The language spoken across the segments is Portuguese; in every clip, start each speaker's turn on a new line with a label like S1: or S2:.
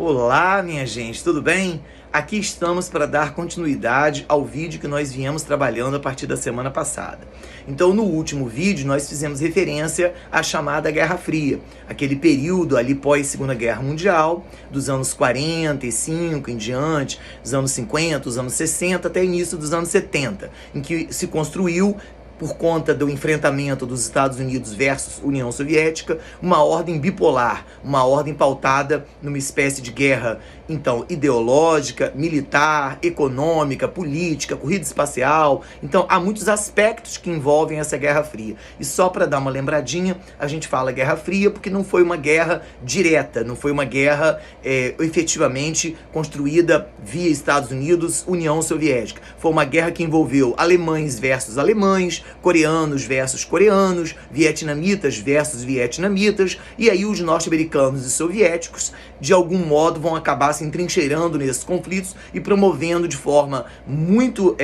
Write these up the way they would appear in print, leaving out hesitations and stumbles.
S1: Olá, minha gente, tudo bem? Aqui estamos para dar continuidade ao vídeo que nós viemos trabalhando a partir da semana passada. Então, no último vídeo, nós fizemos referência à chamada Guerra Fria, aquele período ali pós-Segunda Guerra Mundial, dos anos 45 em diante, dos anos 50, dos anos 60 até o início dos anos 70, em que se construiu, por conta do enfrentamento dos Estados Unidos versus União Soviética, uma ordem bipolar, uma ordem pautada numa espécie de guerra, então, ideológica, militar, econômica, política, corrida espacial. Então, há muitos aspectos que envolvem essa Guerra Fria. E só para dar uma lembradinha, a gente fala Guerra Fria porque não foi uma guerra direta, não foi uma guerra efetivamente construída via Estados Unidos, União Soviética. Foi uma guerra que envolveu alemães versus alemães, coreanos versus coreanos, vietnamitas versus vietnamitas, e aí os norte-americanos e soviéticos, de algum modo, vão acabar se entrincheirando nesses conflitos e promovendo de forma muito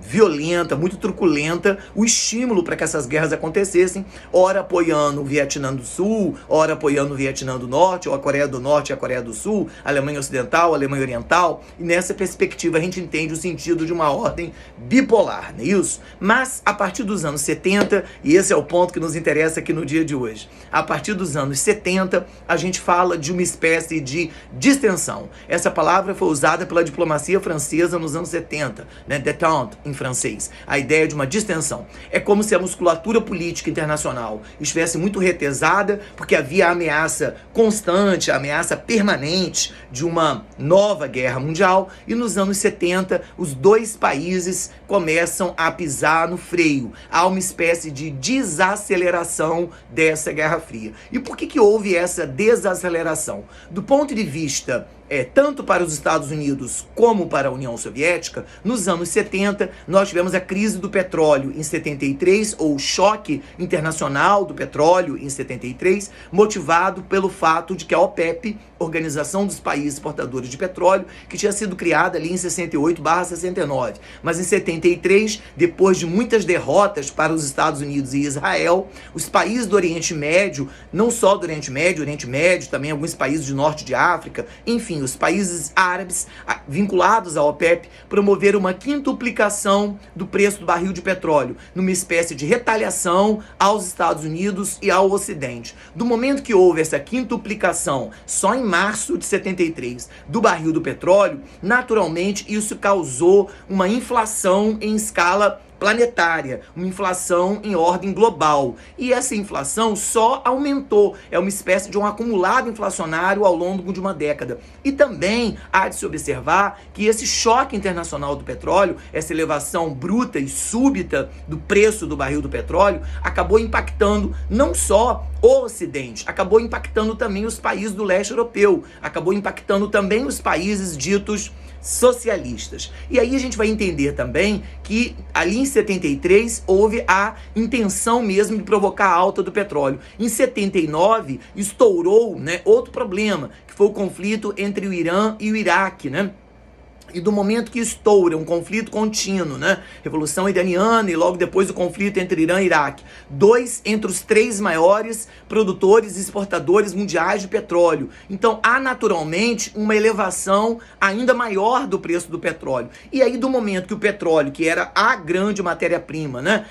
S1: violenta, muito truculenta, o estímulo para que essas guerras acontecessem, ora apoiando o Vietnã do Sul, ora apoiando o Vietnã do Norte, ou a Coreia do Norte e a Coreia do Sul, a Alemanha Ocidental, a Alemanha Oriental, e nessa perspectiva a gente entende o sentido de uma ordem bipolar, não é isso? Mas, a partir dos anos 70, e esse é o ponto que nos interessa aqui no dia de hoje, a partir dos anos 70, a gente fala de uma espécie de distensão. Essa palavra foi usada pela diplomacia francesa nos anos 70, né? Détente em francês. A ideia de uma distensão. É como se a musculatura política internacional estivesse muito retesada, porque havia a ameaça constante, a ameaça permanente de uma nova guerra mundial, e nos anos 70 os dois países começam a pisar no freio. Há uma espécie de desaceleração dessa Guerra Fria. E por que houve essa desaceleração? Do ponto de vista tanto para os Estados Unidos como para a União Soviética, nos anos 70, nós tivemos a crise do petróleo em 73, ou o choque internacional do petróleo em 73, motivado pelo fato de que a OPEP, Organização dos Países Exportadores de Petróleo, que tinha sido criada ali em 68/69, mas em 73, depois de muitas derrotas para os Estados Unidos e Israel, os países do Oriente Médio, não só do Oriente Médio, também alguns países do Norte de África, enfim, os países árabes vinculados à OPEP promoveram uma quintuplicação do preço do barril de petróleo, numa espécie de retaliação aos Estados Unidos e ao Ocidente. Do momento que houve essa quintuplicação, só em março de 73, do barril do petróleo, naturalmente isso causou uma inflação em escala planetária, uma inflação em ordem global. E essa inflação só aumentou, é uma espécie de um acumulado inflacionário ao longo de uma década. E também há de se observar que esse choque internacional do petróleo, essa elevação bruta e súbita do preço do barril do petróleo, acabou impactando não só o Ocidente, acabou impactando também os países do leste europeu, acabou impactando também os países ditos socialistas. E aí a gente vai entender também que ali em 73 houve a intenção mesmo de provocar a alta do petróleo. Em 79 estourou, outro problema, que foi o conflito entre o Irã e o Iraque, E do momento que estoura um conflito contínuo, Revolução Iraniana e logo depois o conflito entre Irã e Iraque, dois entre os três maiores produtores e exportadores mundiais de petróleo. Então há naturalmente uma elevação ainda maior do preço do petróleo. E aí do momento que o petróleo, que era a grande matéria-prima,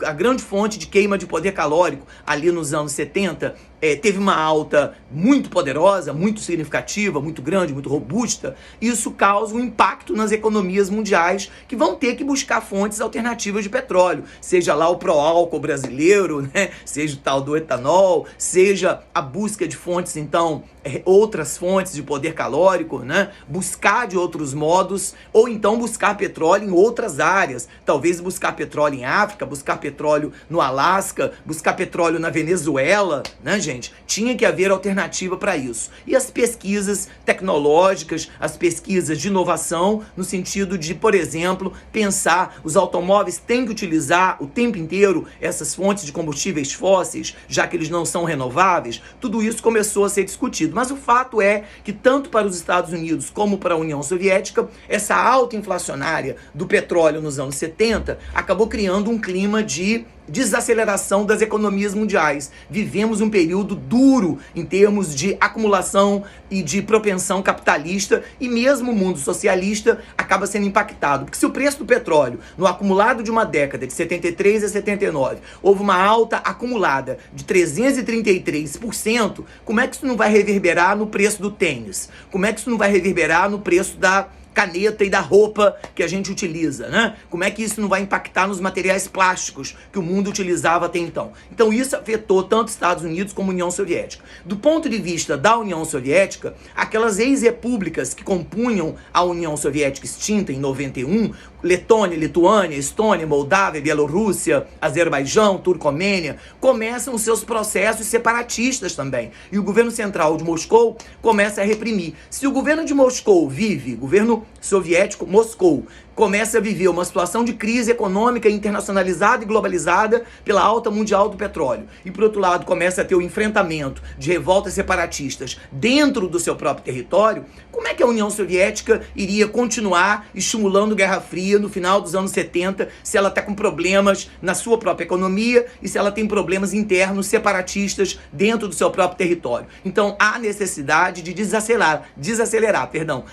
S1: a grande fonte de queima de poder calórico ali nos anos 70, teve uma alta muito poderosa, muito significativa, muito grande, muito robusta, isso causa um impacto nas economias mundiais que vão ter que buscar fontes alternativas de petróleo, seja lá o pró-álcool brasileiro, seja o tal do etanol, seja a busca de fontes, então, outras fontes de poder calórico, buscar de outros modos, ou então buscar petróleo em outras áreas, talvez buscar petróleo em África, buscar petróleo no Alasca, buscar petróleo na Venezuela, gente? Tinha que haver alternativa para isso. E as pesquisas tecnológicas, as pesquisas de inovação, no sentido de, por exemplo, pensar os automóveis têm que utilizar o tempo inteiro essas fontes de combustíveis fósseis, já que eles não são renováveis, tudo isso começou a ser discutido. Mas o fato é que tanto para os Estados Unidos como para a União Soviética, essa alta inflacionária do petróleo nos anos 70 acabou criando um clima de desaceleração das economias mundiais. Vivemos um período duro em termos de acumulação e de propensão capitalista, e mesmo o mundo socialista acaba sendo impactado. Porque se o preço do petróleo, no acumulado de uma década, de 73 a 79, houve uma alta acumulada de 333%, como é que isso não vai reverberar no preço do tênis? Como é que isso não vai reverberar no preço da caneta e da roupa que a gente utiliza, né? Como é que isso não vai impactar nos materiais plásticos que o mundo utilizava até então? Então isso afetou tanto Estados Unidos como União Soviética. Do ponto de vista da União Soviética, aquelas ex-repúblicas que compunham a União Soviética extinta em 91, Letônia, Lituânia, Estônia, Moldávia, Bielorrússia, Azerbaijão, Turcomênia, começam os seus processos separatistas também. E o governo central de Moscou começa a reprimir. Se o governo de Moscou vive, governo soviético Moscou, começa a viver uma situação de crise econômica internacionalizada e globalizada pela alta mundial do petróleo. E, por outro lado, começa a ter o enfrentamento de revoltas separatistas dentro do seu próprio território. Como é que a União Soviética iria continuar estimulando Guerra Fria no final dos anos 70 se ela está com problemas na sua própria economia e se ela tem problemas internos separatistas dentro do seu próprio território? Então, há necessidade de desacelerar.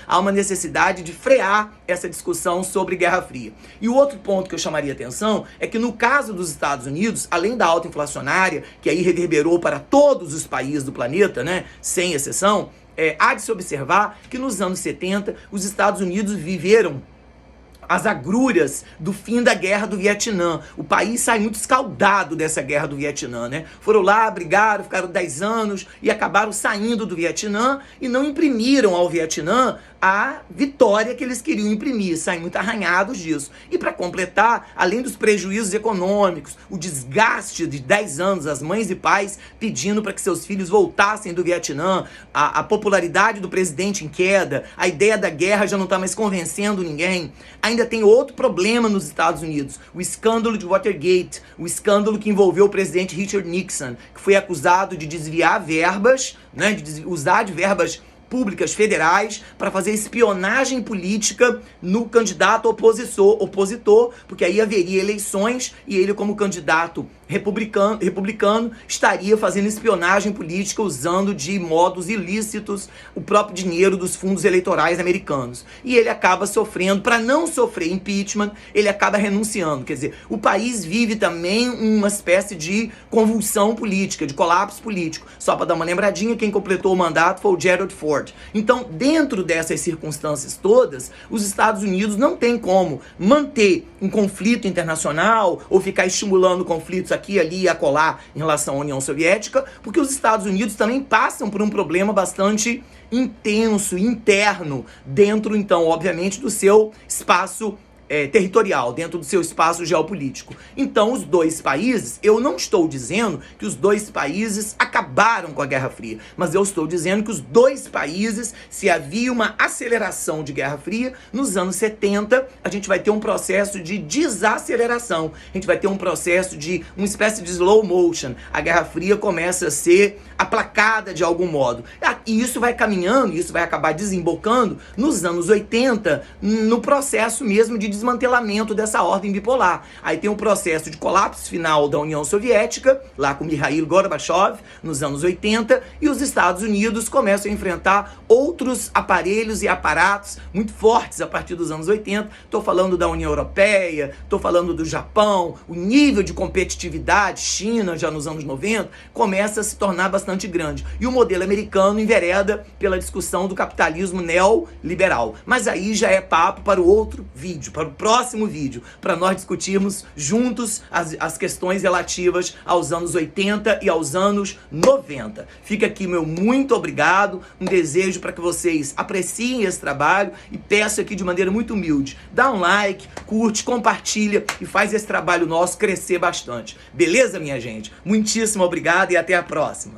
S1: Há uma necessidade de frear essa discussão sobre Guerra Fria. E o outro ponto que eu chamaria atenção é que no caso dos Estados Unidos, além da alta inflacionária, que aí reverberou para todos os países do planeta, né, sem exceção, há de se observar que nos anos 70 os Estados Unidos viveram as agruras do fim da Guerra do Vietnã. O país sai muito escaldado dessa Guerra do Vietnã, né? Foram lá, brigaram, ficaram 10 anos e acabaram saindo do Vietnã e não imprimiram ao Vietnã a vitória que eles queriam imprimir, saem muito arranhados disso. E para completar, além dos prejuízos econômicos, o desgaste de 10 anos, as mães e pais pedindo para que seus filhos voltassem do Vietnã, a popularidade do presidente em queda, a ideia da guerra já não está mais convencendo ninguém. Ainda tem outro problema nos Estados Unidos, o escândalo de Watergate, o escândalo que envolveu o presidente Richard Nixon, que foi acusado de desviar verbas, né, de usar de verbas públicas federais para fazer espionagem política no candidato opositor, porque aí haveria eleições e ele, como candidato republicano, estaria fazendo espionagem política usando de modos ilícitos o próprio dinheiro dos fundos eleitorais americanos. E ele acaba sofrendo, para não sofrer impeachment, ele acaba renunciando. Quer dizer, o país vive também uma espécie de convulsão política, de colapso político. Só para dar uma lembradinha, quem completou o mandato foi o Gerald Ford. Então, dentro dessas circunstâncias todas, os Estados Unidos não têm como manter um conflito internacional ou ficar estimulando conflitos aqui, ali e acolá em relação à União Soviética, porque os Estados Unidos também passam por um problema bastante intenso, interno, dentro, então, obviamente, do seu espaço territorial, dentro do seu espaço geopolítico. Então, os dois países, eu não estou dizendo que os dois países acabaram com a Guerra Fria, mas eu estou dizendo que os dois países, se havia uma aceleração de Guerra Fria, nos anos 70, a gente vai ter um processo de desaceleração, a gente vai ter um processo de uma espécie de slow motion, a Guerra Fria começa a ser aplacada de algum modo. E isso vai caminhando, isso vai acabar desembocando nos anos 80, no processo mesmo de desmantelamento dessa ordem bipolar. Aí tem um processo de colapso final da União Soviética, lá com Mikhail Gorbachev, nos anos 80, e os Estados Unidos começam a enfrentar outros aparelhos e aparatos muito fortes a partir dos anos 80. Estou falando da União Europeia, estou falando do Japão, o nível de competitividade, China já nos anos 90, começa a se tornar bastante grande. E o modelo americano envereda pela discussão do capitalismo neoliberal. Mas aí já é papo para o outro vídeo, para o próximo vídeo, para nós discutirmos juntos as questões relativas aos anos 80 e aos anos 90. Fica aqui meu muito obrigado, um desejo para que vocês apreciem esse trabalho e peço aqui de maneira muito humilde, dá um like, curte, compartilha e faz esse trabalho nosso crescer bastante. Beleza, minha gente? Muitíssimo obrigado e até a próxima.